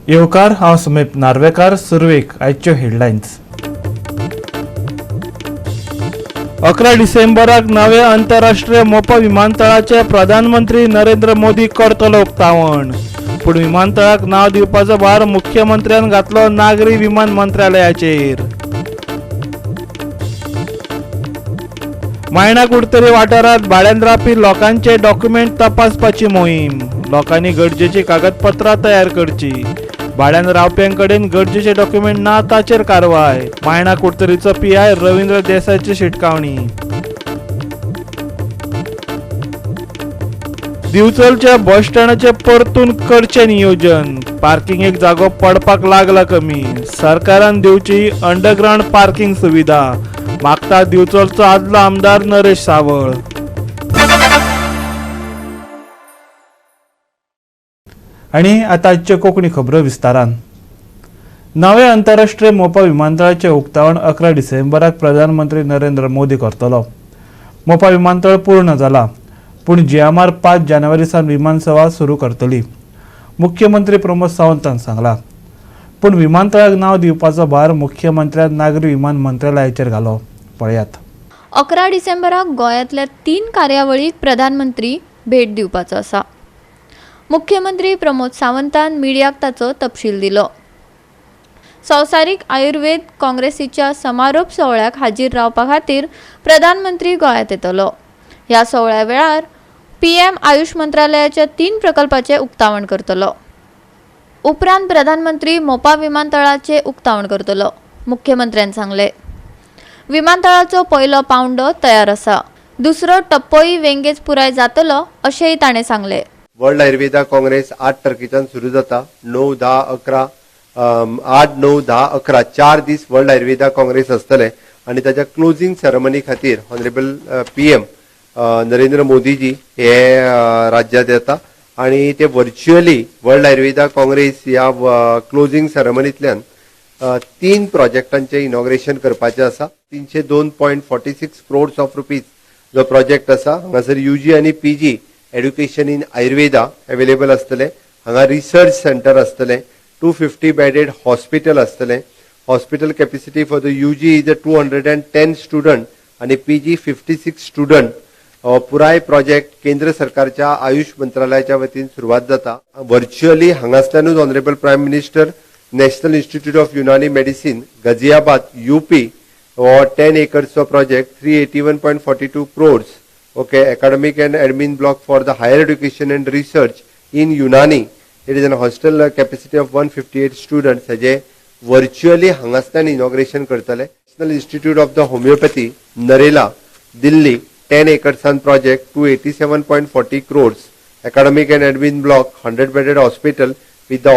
येवकार हांव समीप नार्वेकार. सुरवेक आयच्यो हेडलायन्स. 11 डिसेंबराक नवे आंतरराष्ट्रीय मोपा विमानतळाचे प्रधानमंत्री नरेंद्र मोदी करतलो उक्तावण. पूण विमानतळाक नांव दिवपाचो भार मुख्यमंत्र्यान घातलो नागरी विमान मंत्रालयाचेर. मायणा कुडतरी वाठारांत भाड्यान रावपी लोकांचे डॉक्युमेंट तपासपाची मोहीम. लोकांनी गरजेची कागदपत्रां तयार करची. भाड्यान रावप्यांकडेन गरजेचे डॉक्युमेंट ना ताचेर कारवाय. मायणा कुडतरीचो पीआय रवींद्र देसायची शिटकावणी. दिवचलच्या बस स्टँडाचे परतून करचे नियोजन. पार्किंगेक जागो पडपाक लागला कमी. सरकारान दिवची अंडरग्राउंड पार्किंग सुविधा, मागता दिवचलचो आदलो आमदार नरेश सावळ. आणि आता आजचे कोंकणी खबरो विस्तारान. नवे आंतरराष्ट्रीय मोपा विमानतळाचे उक्तावण 11 डिसेंबराक प्रधानमंत्री नरेंद्र मोदी करतलो. मोपा विमानतळ पूर्ण जाला, पूण GMR 5 जानेवारी सावन विमान सेवा सुरू करतली, मुख्यमंत्री प्रमोद सावंतान सांगला. पूण विमानतळाक नांव दिवपाचो भार मुख्यमंत्र्यान नागरी विमान मंत्रालयाचेर घालो. पळयात. 11 डिसेंबराक गोंयांतल्या 3 कार्यावळीक प्रधानमंत्री भेट दिवपाचो आसा. मुख्यमंत्री प्रमोद सावंतान मिडियाक ताचो तपशील दिलो. संवसारीक आयुर्वेद काँग्रेसीच्या समारोप सोहळ्याक हाजीर रावपा खातीर प्रधानमंत्री गोंयांत येतलो. ह्या सोहळ्या वेळार PM आयुष मंत्रालयाच्या 3 प्रकल्पाचे उक्तावण करतलो. उपरांत प्रधानमंत्री मोपा विमानतळाचे उक्तावण करतलो, मुख्यमंत्र्यान सांगले. विमानतळाचो पयलो पावंडो तयार आसा. दुसरो टप्पोय वेंगेच पुराय जातलो अशेंय ताणें सांगले. वर्ल्ड आयुर्वेद काँग्रेस 8 तारखेच्यान सुरू जाता. 9, 10, 11 8, 9, 10, 11 4 दीस वर्ल्ड आयुर्वेद काँग्रेस आसतले आणि ताच्या क्लोजिंग सेरेमनी खातीर ऑनरेबल PM नरेंद्र मोदीजी हे राज्यात येता आणि ते व्हर्च्युअली वर्ल्ड आयुर्वेद काँग्रेस ह्या क्लोजिंग सेरेमनींतल्यान 3 प्रोजेक्टांचे इनॉग्रेशन करपाचे आसा. 302.46 crores of rupees जो प्रोजेक्ट आसा. हांगासर UG आणि PG education in Ayurveda available आसतले. हांगा रिसर्च सेंटर आसतले. 250 बेडेड हॉस्पिटल आसतले. Hospital capacity for the UG is 210 student आणि PG 56 स्टुडंट. पुराय प्रोजेक्ट केंद्र सरकारच्या आयुष मंत्रालयाच्या वतीन सुरुवात जाता. व्हर्च्युअली हांगासल्यानूच honourable prime minister national institute of Unani medicine Ghaziabad UP हो 10 एकर्सचो project 381.42 crores. Okay, academic and admin block for the higher education and research in Unani. It is an hostel capacity of 158 students. हेजे virtually हांगासल्यान inauguration करतले. National Institute of the Homeopathy, Narela, Delhi, 10 acres project, 287.40 crores. Academic and admin block, 100 bedded hospital with the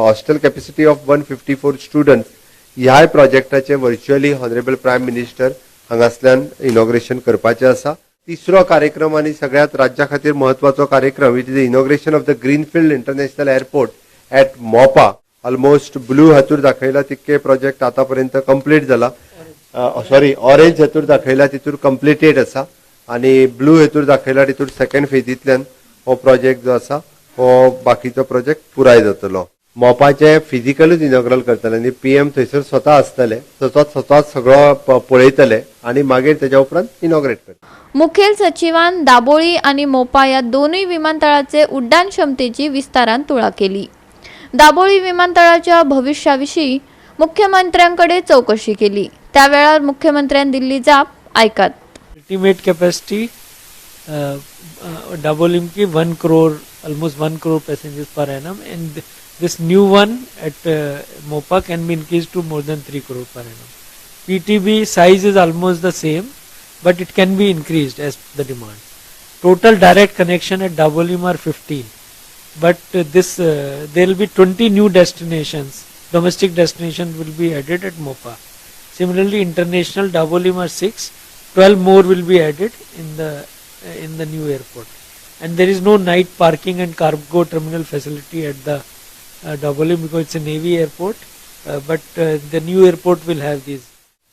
hostel capacity of 154 students. ह्या प्रोजेक्टाचे virtually Honorable Prime Minister हांगासल्यान inauguration करपाचे आसा. तिसरो कार्यक्रम आणि सगळ्यात राज्या खातीर महत्वाचो कार्यक्रम it is the inauguration of the greenfield international airport at मोपा. ऑलमोस्ट ब्लू हातूर दाखयला तितके प्रोजेक्ट आतापर्यंत कंप्लीट जाला. ऑरेंज हातूर दाखयला तितूर कंप्लीटेड आसा आणि ब्लू हातूर दाखयला तितूर सेकंड फेजींतल्यान हो प्रोजेक्ट जो आसा हो बाकीचो प्रोजेक्ट पुराय जातलो. मोपाचे फिजिकलूच इनॉग्रल करतले आणि PM थंयसर स्वता आसतले. स्वता सगळो पळयतले आणि मागीर तेच्या उपरांत इनॉग्रेट करतले. मुखेल सचिवान दाबोळी आणि मोपा या दोन्ही विमानतळाचे उड्डाण क्षमतेची विस्तारान तुळा केली. दाबोळी विमानतळाच्या भविष्याविषयी मुख्यमंत्र्यांकडे चौकशी केली. त्यावेळार मुख्यमंत्र्यांनी दिल्ली जाप ऐकात. अल्टिमेट कॅपॅसिटी दाबोलीम की 1 crore, almost 1 crore passengers per annum, and this new one at Mopa can be increased to more than 3 crore per annum. PTB size is almost the same, but it can be increased as the demand. Total direct connection at Dabolim are 15, but there will be 20 new destinations. Domestic destinations will be added at Mopa. Similarly, international Dabolim are 6, 12 more will be added in the new airport. And there is no night parking and cargo terminal facility at the Dabolim because it's a Navy airport, but the new airport will have these.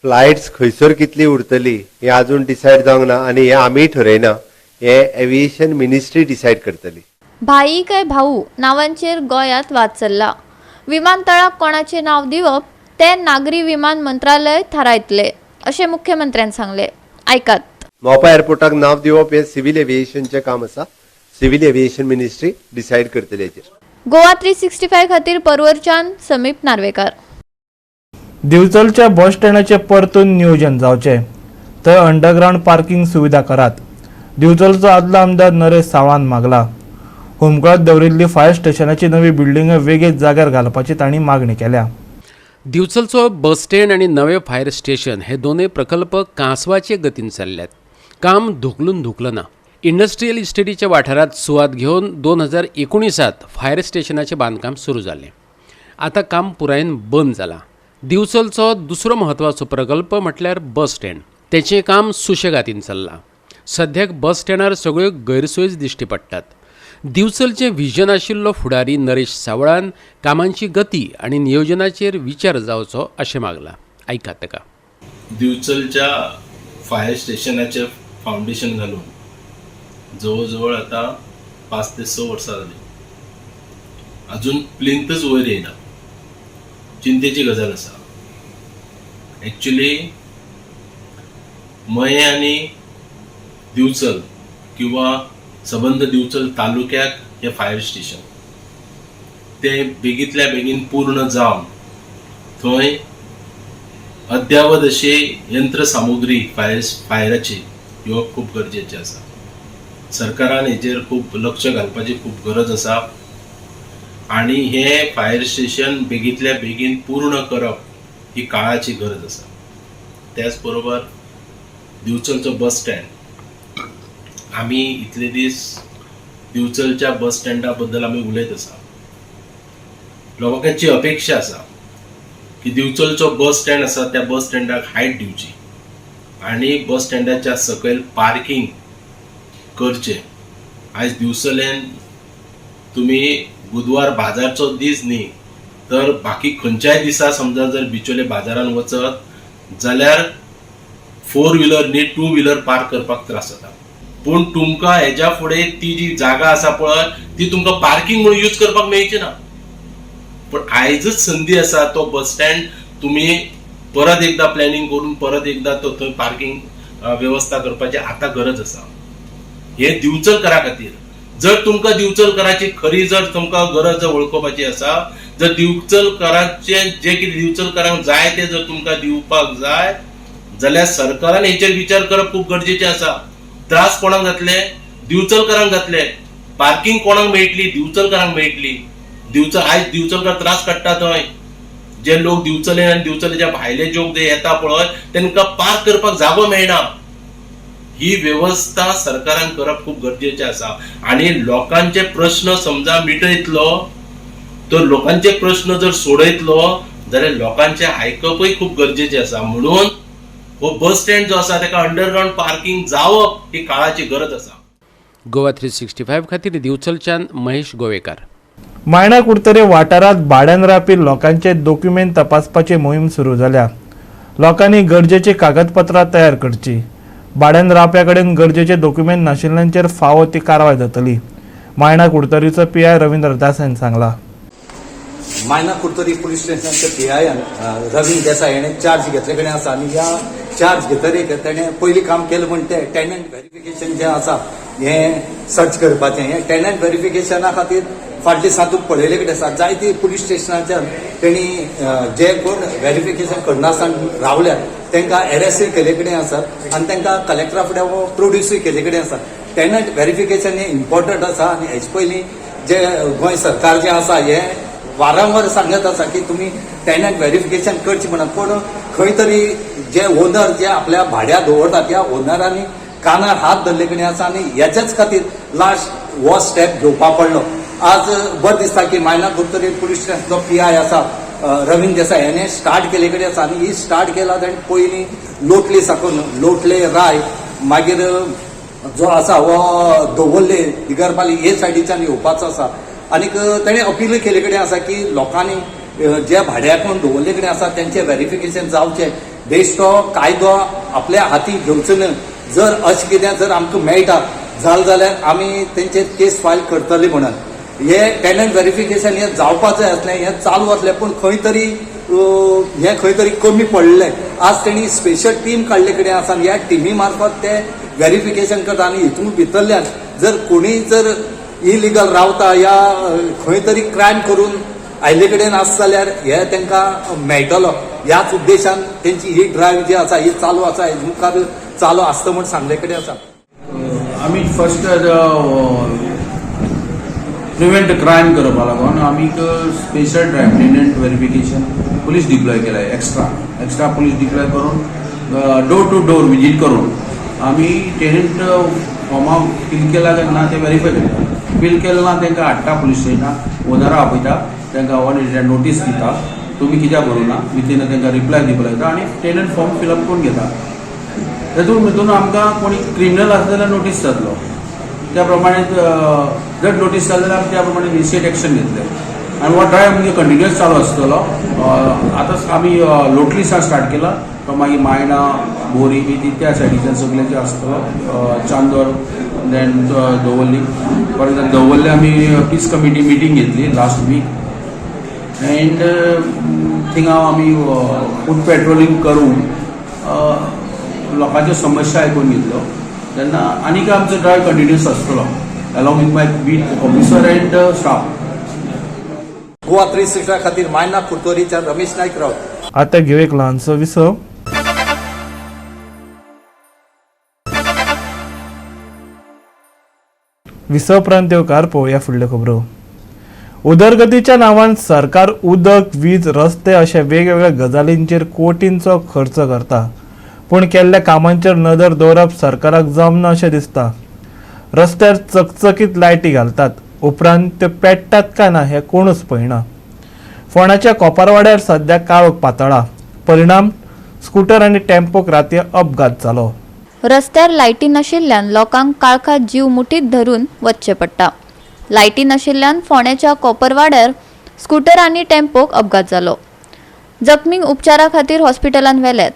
Flights खंयसर कितली उरतली हे अजून decide जावंक ना आणि हे आमी ठरयना. हे एव्हिएशन मिनिस्ट्री डिसायड करतली. भाई काय भाऊ नावांचेर गोंयांत वाद चल्ला. विमानतळाक कोणाचे नाव दिवप ते नागरी विमान मंत्रालय थारायतले अशें मुख्यमंत्र्यान सांगले. ऐकात. मोपा एअरपोर्टाक नाव दिवप हे सिव्हिल एव्हिएशनचे काम आसा. सिव्हिल एव्हिएशन मिनिस्ट्री डिसायड करतली हेचेर. गोवा 365 खातीर परवरच्यान समीप नार्वेकार. दिवचलच्या बस स्टँडाचे परतून नियोजन जावचे, थंय अंडरग्राउंड पार्किंग सुविधा करात. दिवचलचो आदलो आमदार नरेश सावळान मागला. होमकुळांत दवरिल्ली फायर स्टेशनाची नवी बिल्डिंग वेगळीच जाग्यार घालपाची तांणी मागणी केल्या. दिवचलचो बस स्टँड आणि नवे फायर स्टेशन हे दोनूय प्रकल्प कांसवाचे गतीन चल्ल्यात. काम धुकलून ना. इंडस्ट्रियल इस्टेटीच्या वाठारात सुवात घेवन 2019 फायर स्टेशनाचे बांदकाम सुरू जालें. आतां काम पुरायेन बंद जालां. दिवचलचो दुसरो म्हत्वाचो प्रकल्प म्हटल्यार बस स्टँड. तेचें काम सुशेगातीन चल्लां. सद्याक बस स्टँडार सगळ्यो गैरसोयीच दिश्टी पडटात. दिवचलचे व्हिजन आशिल्लो फुडारी नरेश सावळान कामांची गती आणि नियोजनाचेर विचार जावचो अशें मागलां. ऐकात ताका. दिवचलच्या फायर स्टेशनाचें फावंडेशन घालून जवळ आता 5 ते 6 वर्सां जाली. अजून प्लिंथच वयर येयना. चिंतेची गजाल आसा. एक्चुअली मये आनी दिवचल किंवा सबंद दिवचल तालुक्याक हे फायर स्टेशन ते बेगींतल्या बेगीन पूर्ण जावन थंय अद्यावत अशी यंत्रसामुग्री फायराची ह्यो खूब गरजेचे आसा. सरकारान हेचेर खूब लक्ष घालपाची खूब गरज आसा आणि हे फायर स्टेशन बेगींतल्या बेगीन पूर्ण करप ही काळाची गरज आसा. त्याच बरोबर दिवचलचो बस स्टँड आमी इतले दीस दिवचलच्या बस स्टँडा बद्दल आमी उलयत आसा. लोकांची अपेक्षा आसा की दिवचलचो बस स्टँड आसा त्या बस स्टँडाक हायट दिवची आणि बस स्टँडाच्या सकयल पार्किंग करचे. आयज दिवचल्यान तुम्ही बुधवार बाजारचो दीस न्ही तर बाकी खंयच्याय दिसा समजा जर बिचोले बाजारान वचत जाल्यार 4 व्हिलर न्ही 2 व्हिलर पार्क करपाक त्रास जाता. पूण तुमकां हेच्या फुडें ती जी जागा आसा पळय ती तुमकां पार्किंग म्हणून यूज करपाक मेळची ना. पण आयजच संदी आसा तो बस स्टँड तुम्ही परत एकदा प्लॅनिंग करून परत एकदा तो थंय पार्किंग व्यवस्था करपाची आता गरज आसा. हे दिवचलकरा खातीर जर तुमकां दिवचलकराची खरी जर तुमकां गरज जर वळखुपाची आसा, जर दिवचलकराचे जे कितें दिवचलकरांक जाय ते जर तुमकां दिवपाक जाय जाल्यार सरकारान हेचेर विचार करप खूब गरजेचें आसा. त्रास कोणाक जातले? दिवचलकरांक जातले. पार्किंग कोणाक मेळटली? दिवचलकरांक मेळटली. आयज दिवचलकार त्रास काडटा थंय. जे लोक दिवचले आनी दिवचलेच्या भायले लोक जे येता पळय तांकां पार्क करपाक जागो मेळना. ही व्यवस्था सरकारान करप खूब गरजेचें आसा. आणि लोकांचे प्रश्न समजा मिटयतलो तर लोकांचे प्रश्न जर सोडयतलो जाल्यार लोकांचे आयकपय खूब गरजेचें आसा. म्हणून हो बस स्टँड जो आसा ताका अंडरग्राउंड पार्किंग जावप ही काळाची गरज आसा. गोवा 365 खातीर दिवचलच्यान महेश गोवेकार. मायणा कुडतरे वाठारांत भाड्यान रावपी लोकांचे डॉक्युमेंट तपासपाची मोहीम सुरू जाल्या. लोकांनी गरजेची कागदपत्रां तयार करची. भाड्यान रावप्या कडेन गरजेचे डॉक्युमेंट नाशिल्ल्यांचेर फावो ती कारवाय जातली. मायणा कुडतरीचो PI रवींद्र दास हांणी सांगला. मायना कुडतरी पुलीस स्टेशनाचे PI रवींद्र देसाई हाणें चार्ज घेतले कडेन आसा आनी ह्या चार्ज घेतरीक ताणें पयलीं काम केलें म्हण तें टेनंट व्हेरिफिकेशन जें आसा हें सर्च करपाचें. हें टेनंट व्हेरिफिकेशना खातीर फाटले सातूक पळयले कडेन आसा. जायती पुलीस स्टेशनाच्यान तेणी जे कोण व्हेरिफिकेशन करनासतना रावल्यात तांकां एरेस्टूय केले कडेन आसात आनी तांकां कलेक्टरा फुडें हो प्रोड्यूसूय केले कडेन आसा. टेनंट व्हेरिफिकेशन हें इम्पॉर्टंट आसा आनी हेचे पयलीं जे गोंय सरकार जें आसा हें वारंवार सांगत आसा की तुमी टेनंट व्हेरिफिकेशन करचें म्हणून. पूण खंय तरी जे ओनर जे आपल्या भाड्या दवरतात त्या ओनरांनी कानार हात धरले कडेन आसा आनी हेच्याच खातीर लास्ट हो स्टेप घेवपाक पडलो. आज बरें दिसता की मायना कुडतरी पुलीस स्टेशनाचो PI आसा रवींद्र देसाई हेणें स्टार्ट केले कडेन आसा आनी ही स्टार्ट केला ताणें पयलीं लोटले साकून लोटले राय मागीर जो आसा हो दवरले दिगरपाली हे सायडीच्यान येवपाचो आसा. आनीक ताणें अपीलूय केले कडेन आसा की लोकांनी जे भाड्याकून दवरले कडेन आसा तेंचें व्हेरिफिकेशन जावचें. बेश्टो कायदो आपल्या हाती घेवचो न्हय. जर अशें कितें जर आमकां मेळटा जाल्यार आमी तेंचेर केस फायल करतले म्हणून. हे टेनंट व्हेरिफिकेशन हे जावपाक जाय आसलें, हे चालू आसलें, पूण खंय तरी कमी पडलें. आज तेणी स्पेशल टीम काडले कडेन आसा आनी ह्या टिमी मार्फत ते व्हेरिफिकेशन करता आनी हितून भितरल्यान जर कोणी जर इलिगल रावता या खंय तरी क्रायम करून आयले कडेन आसा जाल्यार हे तांकां मेळटलो. ह्याच उद्देशान तेंची ही ड्रायव्ह जी आसा ही चालू आसा, हेजे मुखार चालू आसता म्हूण सांगले कडेन आसा. आमी फर्स्ट प्रिव्हेंट क्रायम करपा लागून आमी special drive tenant verification police deploy केलाय. एक्स्ट्रा पुलीस डिप्लॉय करून डोर टू डोर विजीट करून आमी टेनंट फॉर्मा फिल केला काय ना ते व्हेरीफाय करता. फिल केलें ना तांकां हाडटा पुलीस स्टेशनाक, ओनरा आपयता, तांकां 180 नोटीस दिता, तुमी कित्याक बरोवना, विथीन तांकां रिप्लाय दिवपाक लायता आनी टेनंट फॉर्म फिलअप करून घेता. तातूंत भितून आमकां कोणी क्रिमिनल आसा जाल्यार नोटीस जातलो. त्या प्रमाणे जर नोटीस जाली जाल्यार त्या प्रमाणे इनिशिएट एक्शन घेतले आनी हो ड्रायव्ह म्हणजे कंटिन्युअस चालू आसतलो. आतां आमी लोटली सावन स्टार्ट केला, तो मागीर मायणा, बोरी बी त्या सायडीच्यान सगळ्यांचे आसतलो. Chandor, then Davorlim. For example दवर्ले आमी पीस कमिटी मिटींग घेतली लास्ट वीक एंड थिंगा आमी फूड पेट्रोलिंग करून लोकांच्यो समस्या आयकून घेतलो. तेन्ना आनीक आमचो ड्रायव्ह कंटिन्युअस आसतलो along with my beat officer and staff. Goa 365 खातीर मायना कुर्तोरीच्यान रमेश नायक राव. आता घेऊ एक ल्हानसो विसव. विसव उपरांत येवकार पळोवया फुडल्यो खबरो. उदरगतीच्या नांवान सरकार उदक, वीज, रस्ते अशा वेगवेगळ्या गजालींचेर कोटींचो खर्च करता, पूण केल्ल्या कामांचेर नदर दवरप सरकाराक जमना अशें दिसता. रस्त्यार चकचकीत लायटी घालतात, उपरांत त्यो पेट्टात काय ना हें कोणूच पळयना. फोंड्याच्या कोपारवाड्यार सध्या काळोख पातळ्ळा. परिणाम स्कूटर आनी टेम्पोक रातीं अपघात जालो. रस्त्यार लायटी नाशिल्ल्यान लोकांक काळखात जीव मुठीत धरून वचचें पडटा. लायटी नाशिल्ल्यान फोंड्याच्या कोपरवाड्यार स्कूटर आनी टेम्पोक अपघात जालो. जखमींक उपचारा खातीर हॉस्पिटलांत व्हेल्यात.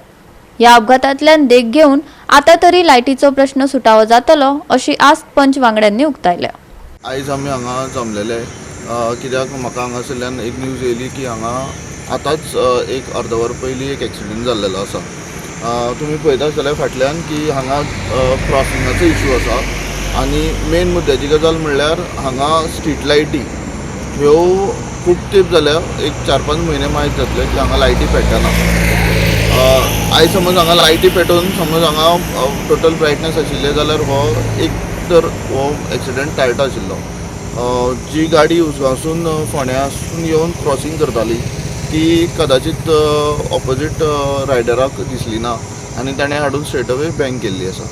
ह्या अपघातांतल्यान देख घेवन आतां तरी लायटीचो प्रश्न सुटावो जातलो अशी आस्त पंच वांगड्यांनी उक्तायल्या. आयज आमी हांगा जमलेले कित्याक म्हाका हांगासरल्यान एक न्यूज येयली की हांगा आतांच एक अर्द वर पयलीं एक एक्सिडेंट जाल्लेलो आसा. तुमी पळयता जाल्यार फाटल्यान की हांगा क्रॉसिंगाचो इशू आसा आनी मेन मुद्द्याची गजाल म्हणल्यार हांगा स्ट्रीट लायटी ह्यो खूब तेंप जाल्या, एक 4-5 म्हयने माहीत जातले की हांगा लायटी पेट्टना. आयज समज हांगा लायटी पेटोवन समज हांगा टोटल ब्रायटनेस आशिल्ले जाल्यार हो एक तर हो एक्सिडेंट टाळटा आशिल्लो. जी गाडी उसगांसून फोंड्यासून येवन क्रॉसींग करताली ती कदाचित ऑपोजीट रायडराक दिसली ना आनी ताणें हाडून स्ट्रेट अवे बँक केल्ली आसा.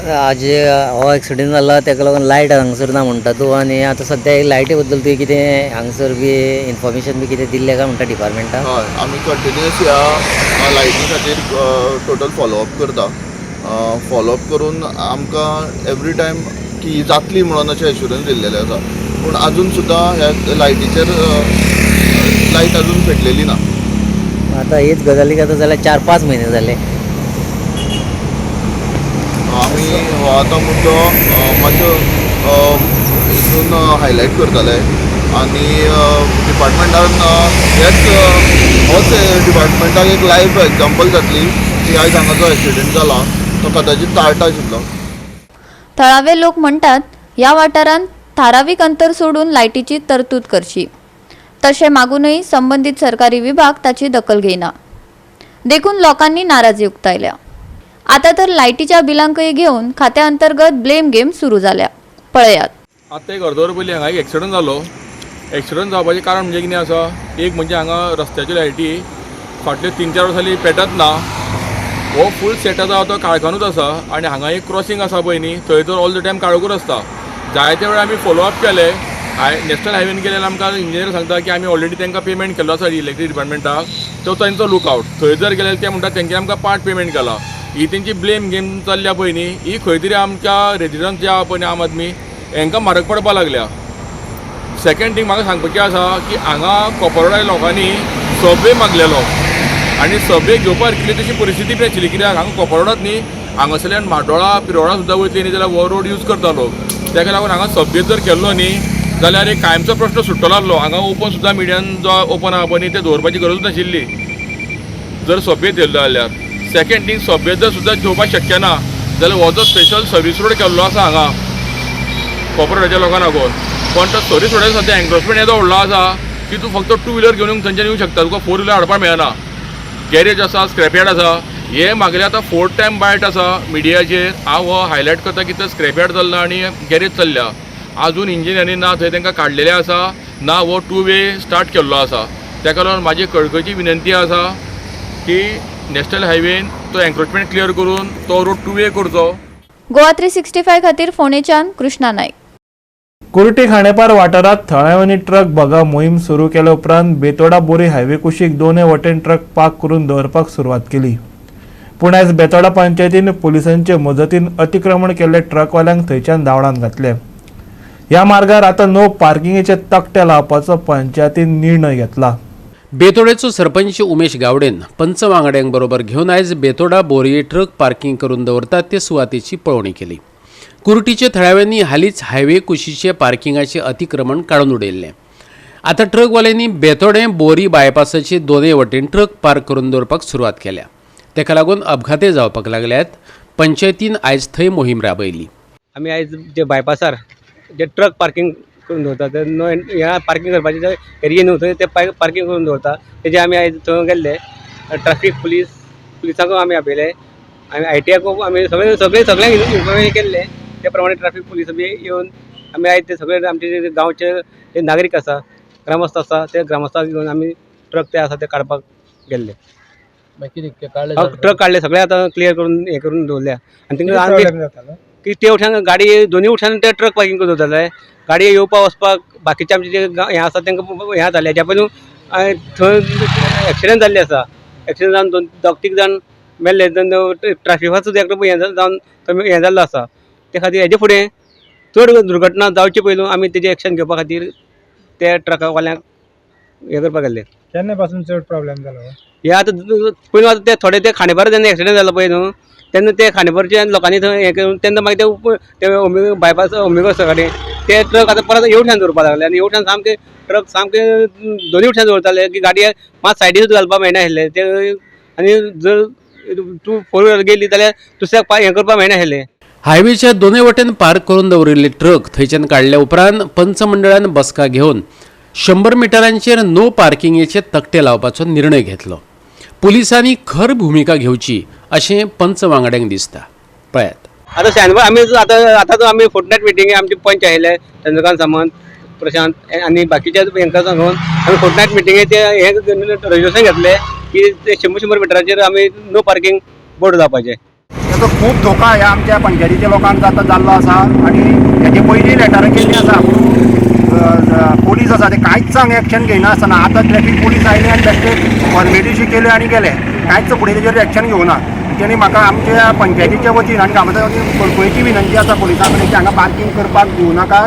आज हो एक्सिडेंट जाल्लो ताका लागून लायट हांगसर ना म्हणटा तूं, आनी आतां सद्या लायटी बद्दल तुवें कितें हांगसर बी इन्फॉर्मेशन बी कितें दिल्लें काय म्हणटा डिपार्टमेंटाक? हय, आमी कंटिन्युअस ह्या लायटी खातीर टोटल फॉलोअप करता. फॉलोअप करून आमकां एवरी टायम की जातली म्हणून अशें एश्युरन्स दिल्लेलें आसा, पूण आजून सुद्दां ह्या लायटीचेर लायट आजून पेटलेली ना. आतां हीच गजालीक आतां जाल्यार 4-5 म्हयने जाले. आमी हो आतां मुद्दो मातसो हितून हायलायट करतले आनी डिपार्टमेंटान होच डिपार्टमेंटाक एक लायव्ह एग्जाम्पल जातली की आयज हांगा जो एक्सिडेंट जाला तो कदाचित टाळटा आशिल्लो. थळावे लोक म्हणटात ह्या वाठारांत थारावीक अंतर सोडून लायटीची तरतूद करची. तशें मागूनय संबंदीत सरकारी विभाग ताची दखल घेयना. देखून लोकांनी नाराजी उक्तायल्या. आता तर लायटीच्या बिलांकय घेवन खात्या अंतर्गत ब्लेम गेम सुरू जाल्या. पळयात. आतां एक अर्द वर पयलीं हांगा एक एक्सिडंट जालो. एक्सिडंट जावपाचें कारण म्हणजे कितें आसा, एक म्हणजे हांगा रस्त्याच्यो लायटी फाटले 3-4 वर्सांनी पेटत ना. हो फूल सेट आसा तो काळखानूच आसा आनी हांगा एक क्रॉसींग आसा पळय न्ही, थंय तर ऑल द टायम काळोखूच आसता. जायते वेळ आमी फॉलोअप केले. नॅशनल हायवेन गेल्यार आमकां इंजिनियर सांगता की आमी ऑलरेडी तांकां पेमेंट केल्लो आसा इलेक्ट्रीक डिपार्टमेंटाक, तो तांचो लुकआवट. थंय जर गेल्यार ते म्हणटात तेंच्यांनी आमकां पार्ट पेमेंट केला. ही तेंची ब्लेम गेम चल्ल्या पळय न्ही, ही खंय तरी आमच्या रेजिडंट जे आहा पळय न्ही आम आदमी हांकां म्हारग पडपाक लागल्या. सेकंड थींग म्हाका सांगपाचें आसा की हांगा कोपरवाड्या लोकांनी सबवे मागलेलो आनी सबवे घेवपाक सारकी तशी परिस्थिती बी कित्याक हांगा कोपरवाड्यांत न्ही हांगासरल्यान म्हाड्डोळा पिरोळा सुद्दां वयतली न्ही जाल्यार हो रोड यूज करता लोक. ताका लागून हांगा सभ्येत जर केल्लो न्ही जाल्यार एक कायमचो प्रश्न सुट्टलो आसलो. हांगा ओपन सुद्दां मिडियान जो ओपन आहा पळय ते दवरपाची गरज नाशिल्ली जर सभ्येत येयल्लो जाल्यार. सेकंड थिंग सभ्येत जर सुद्दां घेवपाक शक्य ना जाल्यार हो जो स्पेशल सर्वीस रोड केल्लो आसा हांगा कॉर्पोरेटाच्या लोकांक लागून, पण तो सर्वीस रोडाचेर सद्या एन्क्रोचमेंट येदो व्हडलो आसा की तूं फक्त 2 व्हिलर घेवन थंयच्यान येवंक शकता, तुका 4 व्हिलर हाडपाक मेळना. गॅरेज आसा, स्क्रॅपयार्ड आसा. हे म्हागेलें आतां 4th टायम बायट आसा मिडियाचेर. हांव हो हायलायट करता की थंय स्क्रॅपयार्ड चल्ला आनी गॅरेज चल्ल्या. आजून इंजिनियरींग ना थंय तांकां काडलेलें आसा ना हो 2 वे स्टार्ट केल्लो आसा. ताका लागून म्हाजी कळकळीची विनंती आसा की नॅशनल हायवेन तो एन्क्रोचमेंट क्लियर करून तो रोड 2 वे करचो. गोवा 365 खातीर फोंडेच्यान कृष्णा नायक. कुर्टी खांडेपार वाठारात थळाव्यांनी ट्रक भगाव मोहीम सुरू केल्या उपरांत बेतोडा बोरी हायवे कुशीक दोनूय वटेन ट्रक पार्क करून दवरपाक सुरवात केली. पूण आयज बेतोडा पंचायतीन पुलिसांचे मजतीन अतिक्रमण केल्ले ट्रकवाल्यांक थंयच्यान दावडान घातले. ह्या मार्गार आतां नो पार्किंगेचे तकटे लावपाचो पंचायतीन निर्णय घेतला. बेतोडेचो सरपंच उमेश गावडेन पंच वांगड्यांक बरोबर घेवन आयज बेतोडा बोरये ट्रक पार्किंग करून दवरतात ते सुवातेची पळोवणी केली. कुर्टीचे थळाव्यांनी हालींच हायवे कुशीचे पार्किंगाचे अतिक्रमण काडून उडयल्लें. आतां ट्रकवाल्यांनी बेतोडे बोरी बायपासाचे दोनूय वटेन ट्रक पार्क करून दवरपाक सुरवात केल्या. तेका लागून अपघाते जावपाक लागल्यात. पंचायतीन आयज थंय मोहीम राबयली. आमी आयज जे बायपासार जे ट्रक पार्किंग करून दवरता ते नो ह्या पार्किंग करपाचे जे एरिये न्हू थंय ते पार्किंग करून दवरता तेजे आमी आयज थंय गेल्ले. ट्रॅफिक पुलिसांक आमी आपयले आनी ITआक आमी सगळ्यांक इन्फॉर्मेशन केल्ले. त्या प्रमाणे ट्रॅफिक पुलीस बी येवन आमी आयज ते सगळे आमचे जे गांवचे जे नागरीक आसा ग्रामस्थ आसा ते ग्रामस्थाक घेवन आमी ट्रक ते आसा ते काडपाक गेल्ले. ट्रक काडले सगळे आतां क्लियर करून हे करून दवरल्या. आनी तिंगा की ते वटेन गाडी दोनूय वटेन ते ट्रक पार्किंग करून दवरताले. गाडये येवपाक वचपाक बाकीचे आमचे जे हे आसा तांकां हें जालें. हेज्या पयलू थंय एक्सिडेंट जाल्ले आसा. एक्सिडेंट जावन 2-3 जाण मेल्ले. ट्रॅफिकाचो एकटो हें जावन हें जाल्लो आसा. ते खातीर हेजे फुडें चड दुर्घटना जावचे पयलू आमी तेजे एक्शन घेवपा खातीर त्या ट्रकावाल्यांक हें करपाक गेल्ले. केन्ना पासून चड प्रॉब्लेम जालो? हे आतां पयलू आतां ते थोडे ते खांडेपार जेन्ना एक्सिडेंट जालो पळय न्हू तेन्ना ते खांडेपारच्या लोकांनी थंय हें करून तेन्ना मागीर ते बायपास ओमेगो आसा गाडी ते ट्रक आतां परत येवट्यान दवरपाक लागले. आनी येवट्यान सामके ट्रक सामके दोनूय वटेन दवरताले की गाडये मात सायडीन सुद्दां घालपाक मेळना आसले ते. आनी जर तूं 4 व्हिलर गेली जाल्यार दुसऱ्याक हें करपाक मेळना आसलें. हायवेच्या दोनूय वटेन पार्क करून दवरिल्ले ट्रक थंयच्यान काडल्या उपरांत पंच मंडळान बसका घेवन 100 मिटरांचेर नो पार्किंगेचे तकटे लावपाचो निर्णय घेतलो. पुलिसांनी खर भुमिका घेवची अशें पंच वांगड्यांक दिसता. पळयात. आतां शेनवार आमी आतां आमी फोर्टनायट मिटींगे आमचे पंच आयले चंद्रकांत सामंत प्रशांत आनी बाकीच्या हांकां सांगून आमी फोर्टनायट मिटींगेचे हे रेजोल्युशन घेतले की 100 मिटराचेर आमी नो पार्किंग बोर्ड लावपाचे. ताचो खूब धोका ह्या आमच्या पंचायतीच्या लोकांक जाल्लो आसा. आनी हेजे पयलीं लेटरां केल्लीं आसा. पोलीस आसा ते कांयच हांगा एक्शन घेयना आसतना आतां ट्रॅफिक पोलीस आयले आनी बेश्टे फॉर्मेलिटी केल्यो आनी गेले. कांयच फुडें तेजेर एक्शन घेवना. तेणी म्हाका आमच्या पंचायतीच्या वतीन आनी ग्रामपंचायती कळकळीची विनंती आसा पुलिसां कडेन की हांगा पार्किंग करपाक दिवं नाका.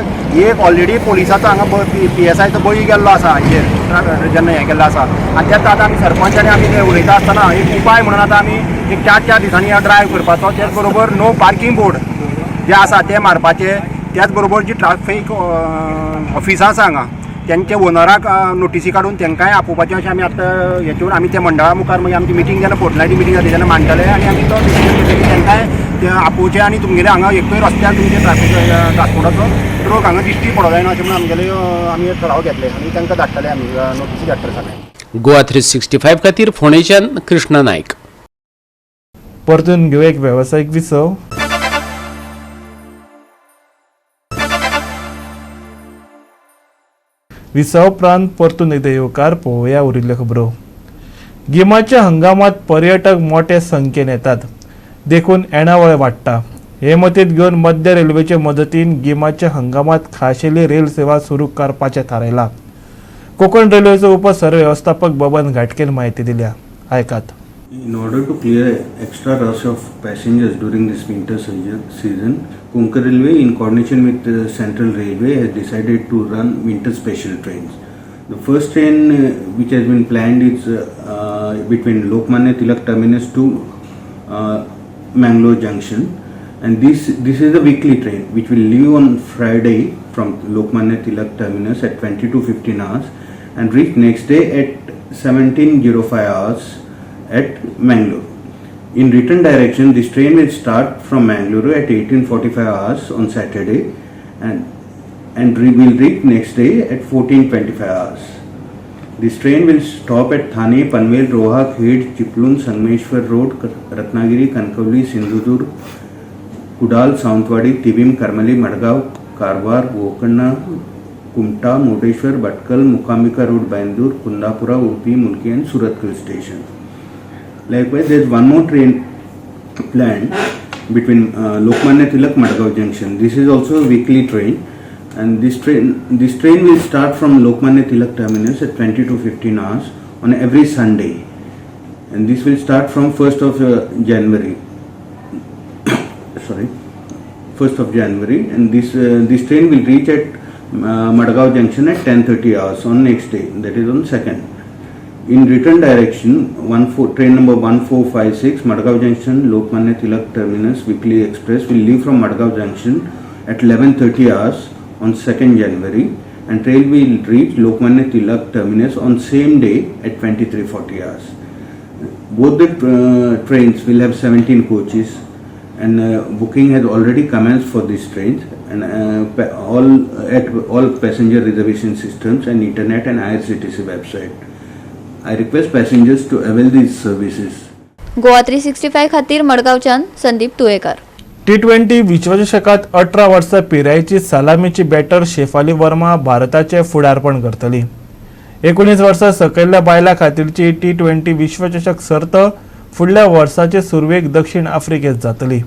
एक ऑलरेडी पुलिसाचो हांगा PSIचो बळी गेल्लो आसा हाचेर जेन्ना हें केल्लो आसा. आनी तेच आतां आमी सरपंच आनी आमी ते उलयता आसतना एक उपाय म्हणून आतां आमी एक 4 दिसांनी ड्रायव्ह करपाचो. त्याच बरोबर नो पार्किंग बोर्ड जे आसा ते मारपाचे. त्याच बरोबर जी ट्रॅफिक ऑफिसां आसा हांगा त्यांचे ओनराक नोटीसी काडून तांकांय आपोवपाचें अशें आमी आतां हेतून आमी त्या मंडळा मुखार मागीर आमची मिटींग जेन्ना फोर्टनायटी मिटींग जाली तेन्ना मांडटले आनी आमी तो डिसिजन घेतले की तांकांय ते आपोवचें आनी तुमगेले हांगा एकूय रस्त्यार तुमचे ट्रॅफिक ट्रान्सपोर्टाचो ट्रक हांगा दिश्टी पडो जायना अशें म्हणून आमगेले आमी ठराव घेतले आनी तांकां धाडटले आमी नोटीसी धाडटले सगळ्यांक. गोवा 365 खातीर फोंडेच्यान कृष्णा नायक. परतून घेऊ एक वेवसायीक विसव. विसव उपरांत परतून एकदा येवकार पळोवया उरिल्ल्यो खबरो. गिमाच्या हंगामात पर्यटक मोठ्या संख्येन येतात देखून येणावळ वाडटा. हे मतींत घेवन मध्य रेल्वेचे मदतीन गिमाच्या हंगामात खाशेली रेल सेवा सुरू करपाचें थारायला. कोकण रेल्वेचो उपसरवेवस्थापक बबन घाटकेन म्हायती दिल्या. आयकात. In order to clear extra rush of passengers during this winter season, Konkan Railway, in coordination with the Central Railway, has decided to run winter special trains. The first train which has been planned is between Lokmanya Tilak Terminus to Mangalore Junction. And this is a weekly train which will leave on Friday from Lokmanya Tilak terminus at 22:15 hours and reach next day at 17:05 hours at Mangalore. In return direction, this train will start from Mangalore at 18:45 hours on Saturday and will reach next day at 14:25 hours. This train will stop at Thane, Panvel, Roha, Khed, Chiplun, Sangameshwar Road, Ratnagiri, Kankavli, Sindhudurg, Kudal, Sawantwadi, Tibim, Karmali, Madgaon, Karwar, Gokarna, Kumta, Moteshwar, Bhatkal, Mukambika Road, Bandur, Kundapura, Udupi, Mulki and Surathkal station. Likewise, there is one more train planned between Lokmanya Tilak, Madgaon junction. This is also a weekly train, and this train will start from Lokmanya Tilak terminus at 22:15 hours on every Sunday, and this will start from 1st of January. 1st of January, and this train will reach at Madgaon junction at 10:30 hours on next day, that is on 2nd. In return direction, train number 1456 Madgaon junction Lokmanya Tilak terminus weekly express will leave from Madgaon junction at 11:30 hours on 2nd January, and train will reach Lokmanya Tilak terminus on same day at 23:40 hours. Both the trains will have 17 coaches, and booking has already commenced for these trains, and all passenger reservation systems and internet and IRCTC website. I request passengers to avail these services. Goa 365 खातीर मडगांवच्यान Sandeep Tuyekar. T20 विश्वचषकात 18 वर्सां पिरायेची सलामीची batter Shefali Verma भारताचे फुडारपण करतली. 19 वर्सां सकयल्ल्या बायलां खातीरची T20 विश्वचषक सर्त फुडल्या वर्साचे सुरवेक दक्षिण आफ्रिकेत जातली.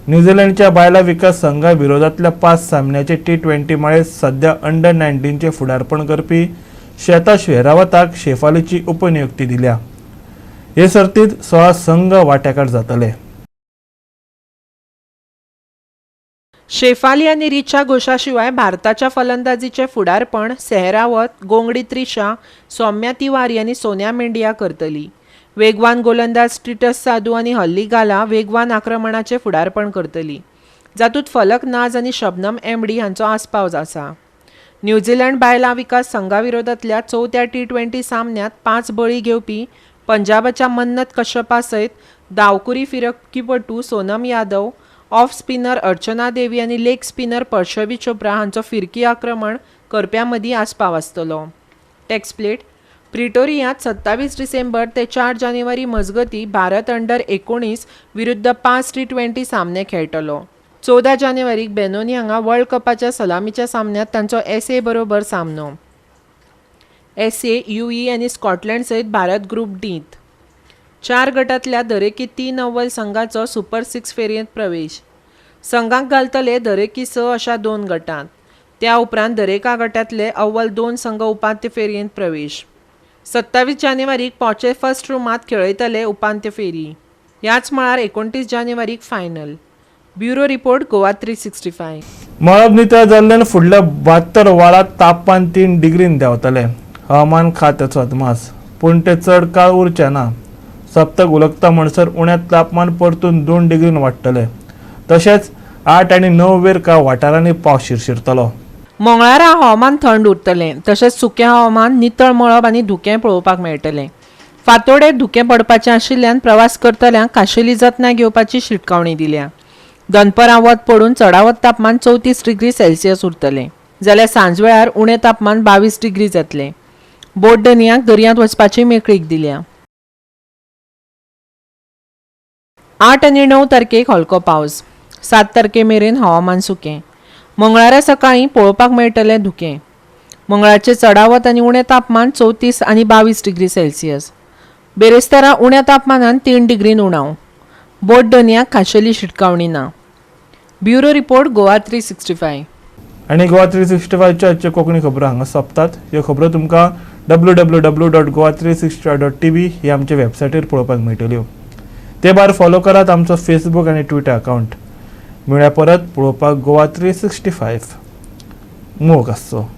न्यूझीलंडच्या बायलां विकास संघा विरोधातल्या 5 सामन्याचे T20 माळेंत सध्या अंडर 19चे फुडारपण करपी श्वेता शेरावताक शेफालीची उपनियुक्ती दिल्या. हे सर्तीत 16 संघ वांटेकार जातले. शेफाली आणि रिचा घोषा शिवाय भारताच्या फलंदाजीचे फुडारपण सेहरावत, गोंगडी त्रिशा, सौम्या तिवारी आणि सोनिया मेंडिया करतली. वेगवान गोलंदाज टिटस साधू आणि हल्ली गाला वेगवान आक्रमणाचे फुडारपण करतली, जातूंत फलक नाज आणि शबनम एमडी हांचो आस्पाव आसा. न्यूझीलंड बायलां विकास संघा विरोधातल्या 4थ्या T20 सामन्यात 5 बळी घेवपी पंजाबाच्या मन्नत कश्यपा सयत धांवकुरी फिरकीपटू सोनम यादव, ऑफ स्पिनर अर्चना देवी आणि लेग स्पिनर परशवी चोप्रा हांचो फिरकी आक्रमण करप्यां मदीं आस्पाव आसतलो. टॅक्सप्लेट प्रिटोरियांत 27 डिसेंबर ते 4 जानेवारी मजगतीं भारत अंडर 19 विरुद्ध 5 T20 सामने खेळटलो. 14 जानेवारीक बेनोनी हांगा वर्ल्ड कपाच्या सलामीच्या सामन्यात तांचो SA बरोबर सामनो. SA, UAE आणि स्कॉटलंड सयत भारत ग्रुप डींत. 4 गटांतल्या दरेकी 3 अव्वल संघाचो सुपर 6 फेरयेंत प्रवेश. संघाक घालतले दरेकी 6 अशा 2 गटांत. त्या उपरांत दरेका गटांतले अव्वल 2 संघ उपांत्य फेरयेंत प्रवेश. 27 जानेवारीक पोचे फर्स्ट रुमांत खेळयतले उपांत्य फेरी. ह्याच मळार 29 जानेवारीक फायनल. Bureau report Goa 365. मळब नितळ जाल्ल्यान फुडल्या 72 वरांत तापमान 3 डिग्रीन देंवतले. हवामान खात्याचो अदमास. पूण ते चड काळ उरचे ना. सप्तक उलगता म्हणसर उण्यांत तापमान परतून 2 डिग्रीन वाडटले. तशेंच 8 आनी 9 वेर कांय वाठारांनी पावस शिरशिरतलो. मंगळारा हवामान थंड उरतलें. तशेंच सुकें हवामान, नितळ मळब आनी धुकें पळोवपाक मेळटलें. फांतोडेर धुकें पडपाचें आशिल्ल्यान प्रवास करतल्यांक खाशेली जतनाय घेवपाची शिटकावणी दिल्या. दनपरां वत पडून चडावत तापमान 34 डिग्री सेल्सियस उरतलें, जाल्यार सांजवेळार उणें तापमान 22 डिग्री जातलें. बोट दनयांक दर्यांत वचपाची मेकळीक दिल्या. 8 आनी 9 तारखेक हलको पावस. 7 तारखे मेरेन हवामान सुकें. मंगळारा सकाळीं पळोवपाक मेळटलें धुकें. मंगळारचें चडावत आनी उणें तापमान 34 आनी 22 डिग्री सेल्सियस. बेरेस्तारा उण्या तापमानान 3 डिग्रीन उणाव. बोट दनयांक खाशेली शिटकावणी ना. Bureau report Goa 365. आणि गोवा 365च्या आजच्यो कोंकणी खबरो हांगा सोंपतात. ह्यो खबरो तुमकां www.goa365.tv ही आमचे वेबसायटीर पळोवपाक मेळटल्यो. ते भायर फॉलो करात आमचो फेसबूक आनी ट्विटर अकाउंट. मेळ्या परत पळोवपाक गोवा 365. मोग आसचो.